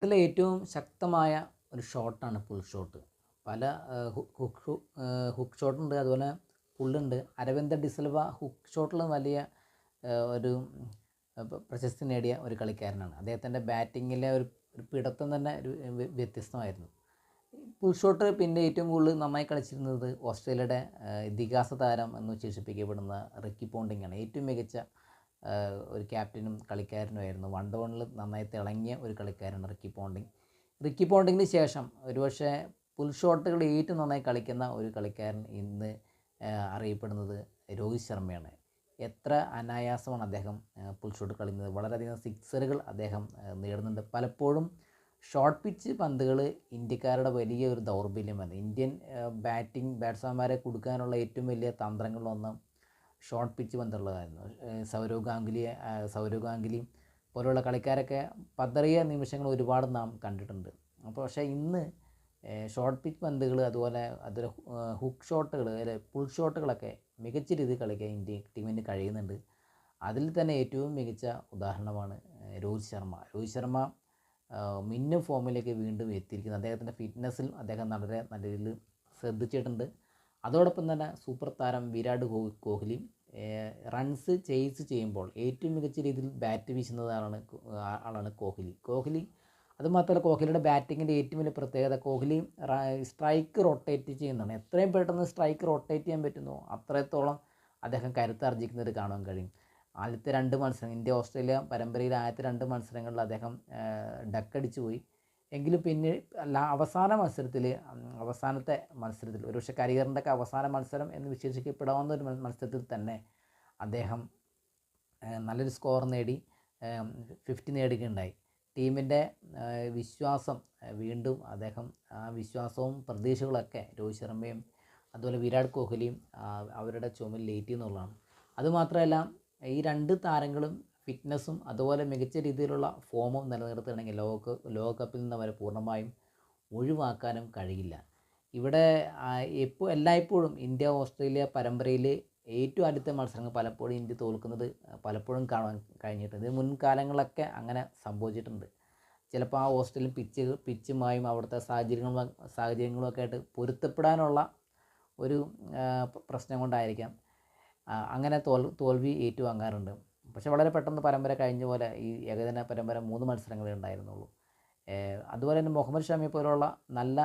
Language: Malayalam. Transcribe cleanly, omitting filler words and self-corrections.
ഇതിലെ ഏറ്റവും ശക്തമായ ഒരു ഷോട്ടാണ് പുൾ ഷോട്ട്. പല ഹുക്ക് ഷോട്ടുണ്ട്, അതുപോലെ പുള്ളുണ്ട്. അരവിന്ദ ഡിസിൽവ ഹുക്ക് ഷോട്ടിൽ വലിയ ഒരു പ്രശസ്തി നേടിയ ഒരു കളിക്കാരനാണ്. അദ്ദേഹത്തിൻ്റെ ബാറ്റിങ്ങിലെ ഒരു പിടുത്തം തന്നെ ഒരു വ്യത്യസ്തമായിരുന്നു. പുൾ ഷോട്ട് പിന്നെ ഏറ്റവും കൂടുതൽ നന്നായി കളിച്ചിരുന്നത് ഓസ്ട്രേലിയയുടെ ഇതിഹാസ താരം എന്ന് വിശേഷിപ്പിക്കപ്പെടുന്ന റിക്കി പോണ്ടിങ്ങാണ്. ഏറ്റവും മികച്ച ഒരു ക്യാപ്റ്റനും കളിക്കാരനുമായിരുന്നു. വൺ ഡൗണിൽ നന്നായി തിളങ്ങിയ ഒരു കളിക്കാരനാണ് റിക്കി പോണ്ടിങ്. റിക്കി പോണ്ടിങ്ങിന് ശേഷം ഒരുപക്ഷെ പുൾ ഷോട്ടുകൾ ഏറ്റവും നന്നായി കളിക്കുന്ന ഒരു കളിക്കാരൻ ഇന്ന് അറിയപ്പെടുന്നത് രോഹിത് ശർമ്മയാണ്. എത്ര അനായാസമാണ് അദ്ദേഹം പുൾ ഷോട്ട് കളിക്കുന്നത്. വളരെയധികം സിക്സറുകൾ അദ്ദേഹം നേടുന്നുണ്ട്. പലപ്പോഴും ഷോർട്ട് പിച്ച് പന്തുകൾ ഇന്ത്യക്കാരുടെ വലിയ ഒരു ദൗർബല്യമാണ്. ഇന്ത്യൻ ബാറ്റ്സ്മാൻമാരെ കൊടുക്കാനുള്ള ഏറ്റവും വലിയ തന്ത്രങ്ങളിലൊന്ന് ഷോർട്ട് പിച്ച് പന്തുള്ളതായിരുന്നു. സൗരവ് ഗാംഗുലി പോലുള്ള കളിക്കാരൊക്കെ പതറിയ നിമിഷങ്ങൾ ഒരുപാട് നാം കണ്ടിട്ടുണ്ട്. അപ്പോൾ പക്ഷേ ഇന്ന് ഷോർട്ട് പിച്ച് പന്തുകൾ അതുപോലെ ഹുക്ക് ഷോട്ടുകൾ പുൾ ഷോട്ടുകളൊക്കെ മികച്ച രീതിയിൽ കളിക്കാൻ ഇന്ത്യ ടീമിന് കഴിയുന്നുണ്ട്. അതിൽ തന്നെ ഏറ്റവും മികച്ച ഉദാഹരണമാണ് രോഹിത് ശർമ്മ മിന്നും ഫോമിലേക്ക് വീണ്ടും എത്തിയിരിക്കുന്നത്. അദ്ദേഹത്തിൻ്റെ ഫിറ്റ്നസ്സിൽ അദ്ദേഹം വളരെ നല്ല രീതിയിൽ ശ്രദ്ധിച്ചിട്ടുണ്ട്. അതോടൊപ്പം തന്നെ സൂപ്പർ താരം വിരാട് കോഹ്ലി റൺസ് ചേസ് ചെയ്യുമ്പോൾ ഏറ്റവും മികച്ച രീതിയിൽ ബാറ്റ് വീശുന്നത് ആളാണ് കോഹ്ലി. അതുമാത്രമല്ല, കോഹ്ലിയുടെ ബാറ്റിങ്ങിൻ്റെ ഏറ്റവും വലിയ പ്രത്യേകത കോഹ്ലി സ്ട്രൈക്ക് റൊട്ടേറ്റ് ചെയ്യുന്നതാണ്. എത്രയും പെട്ടെന്ന് സ്ട്രൈക്ക് റൊട്ടേറ്റ് ചെയ്യാൻ പറ്റുന്നോ അത്രത്തോളം അദ്ദേഹം കരുത്താർജിക്കുന്നത് കാണാൻ കഴിയും. ആദ്യത്തെ 2 മത്സരം ഇന്ത്യ ഓസ്ട്രേലിയ പരമ്പരയിലെ ആദ്യത്തെ 2 മത്സരങ്ങളിൽ അദ്ദേഹം ഡക്കടിച്ചു പോയി. എങ്കിലും പിന്നെ അവസാനത്തെ മത്സരത്തിൽ ഒരുപക്ഷെ കരിയറിൻ്റെ ഒക്കെ അവസാന മത്സരം എന്ന് വിശേഷിക്കപ്പെടാവുന്ന ഒരു മത്സരത്തിൽ തന്നെ അദ്ദേഹം നല്ലൊരു സ്കോർ നേടി 50 നേടുകയുണ്ടായി. ടീമിൻ്റെ വിശ്വാസം വീണ്ടും അദ്ദേഹം ആ വിശ്വാസവും പ്രതീക്ഷകളൊക്കെ രോഹിത് ശർമ്മയും അതുപോലെ വിരാട് കോഹ്ലിയും അവരുടെ ചുമലിലേറ്റി എന്നുള്ളതാണ്. അതുമാത്രമല്ല, ഈ 2 താരങ്ങളും ഫിറ്റ്നസ്സും അതുപോലെ മികച്ച രീതിയിലുള്ള ഫോമും നിലനിർത്തുകയാണെങ്കിൽ ലോകകപ്പിൽ നിന്ന് അവരെ പൂർണ്ണമായും ഒഴിവാക്കാനും കഴിയില്ല. ഇവിടെ എല്ലായ്പ്പോഴും ഇന്ത്യ ഓസ്ട്രേലിയ പരമ്പരയിൽ ഏറ്റവും ആദ്യത്തെ മത്സരങ്ങൾ പലപ്പോഴും ഇന്ത്യ തോൽക്കുന്നത് പലപ്പോഴും കാണാൻ കഴിഞ്ഞിട്ടുണ്ട്. മുൻകാലങ്ങളിലൊക്കെ അങ്ങനെ സംഭവിച്ചിട്ടുണ്ട്. ചിലപ്പോൾ ആ ഓസ്ട്രേലിയൻ പിച്ചുമായും അവിടുത്തെ സാഹചര്യങ്ങളുമൊക്കെ ആയിട്ട് പൊരുത്തപ്പെടാനുള്ള ഒരു പ്രശ്നം കൊണ്ടായിരിക്കാം അങ്ങനെ തോൽവി ഏറ്റുവാങ്ങാറുണ്ട്. പക്ഷേ വളരെ പെട്ടെന്ന് പരമ്പര കഴിഞ്ഞ പോലെ ഈ ഏകദിന പരമ്പര 3 മത്സരങ്ങളേ ഉണ്ടായിരുന്നുള്ളൂ. അതുപോലെ തന്നെ മുഹമ്മദ് ഷമി പോലുള്ള നല്ല